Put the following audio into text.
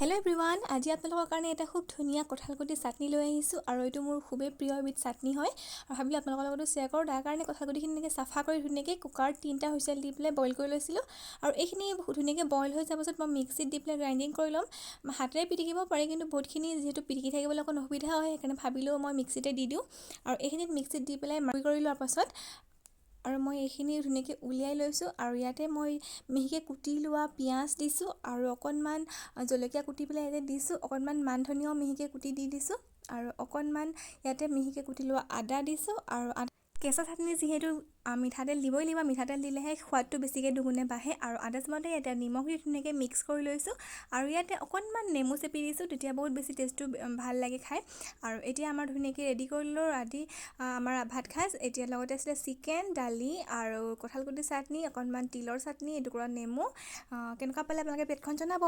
Hello' everyone, আজি আপোনালোকৰ কাৰণে এটা খুব ধুনীয়া কঁঠালগুটি চাটনি লৈ আহিছোঁ আৰু এইটো মোৰ খুবেই প্ৰিয় এবিধ চাটনি হয় আৰু ভাবিলোঁ আপোনালোকৰ লগতো শ্বেয়াৰ কৰোঁ। তাৰ কাৰণে কঁঠালগুটিখিনি এনেকৈ চাফা কৰি ধুনীয়াকৈ কুকাৰত 3টা হুইচেল দি পেলাই বইল কৰি লৈছিলোঁ আৰু এইখিনি ধুনীয়াকৈ বইল হৈ যোৱাৰ পাছত মই মিক্সিত দি পেলাই গ্ৰাইণ্ডিং কৰি ল'ম। হাতেৰে পিটিকিব পাৰি, কিন্তু বহুতখিনি যিহেতু পিটিকি থাকিবলৈ অকণ অসুবিধা হয়, সেইকাৰণে ভাবিলোঁ মই মিক্সিতে দি দিওঁ আৰু এইখিনিত মিক্সিত দি পেলাই মাৰি কৰি লোৱাৰ পাছত আৰু মই এইখিনি ধুনীয়াকৈ উলিয়াই লৈছোঁ আৰু ইয়াতে মই মিহিকৈ কুটি লোৱা পিঁয়াজ দিছোঁ আৰু অকণমান জলকীয়া কুটি পেলাই ইয়াতে দিছোঁ, অকণমান মান ধনিয়াও মিহিকৈ কুটি দি দিছোঁ আৰু অকণমান ইয়াতে মিহিকৈ কুটি লোৱা আদা দিছোঁ আৰু কেঁচা চাটনি যিহেতু মিঠাতেল দিবই লাগিব, মিঠাতেল দিলেহে সোৱাদটো বেছিকৈ দুগুণে বাঢ়ে আৰু আদা চামতে ইয়াতে নিমখ দি ধুনীয়াকৈ মিক্স কৰি লৈছোঁ আৰু ইয়াতে অকণমান নেমু চেপি দিছোঁ, তেতিয়া বহুত বেছি টেষ্টটো ভাল লাগে খাই। আৰু এতিয়া আমাৰ ধুনীয়াকৈ ৰেডি কৰি ল'লোঁ আমাৰ ভাত সাজ। এতিয়া লগতে আছিলে চিকেন, দালি আৰু কঁঠালগুটি চাটনি, অকণমান তিলৰ চাটনি, এটুকুৰা নেমু। কেনেকুৱা পালে আপোনালোকে প্লেটখন জনাব।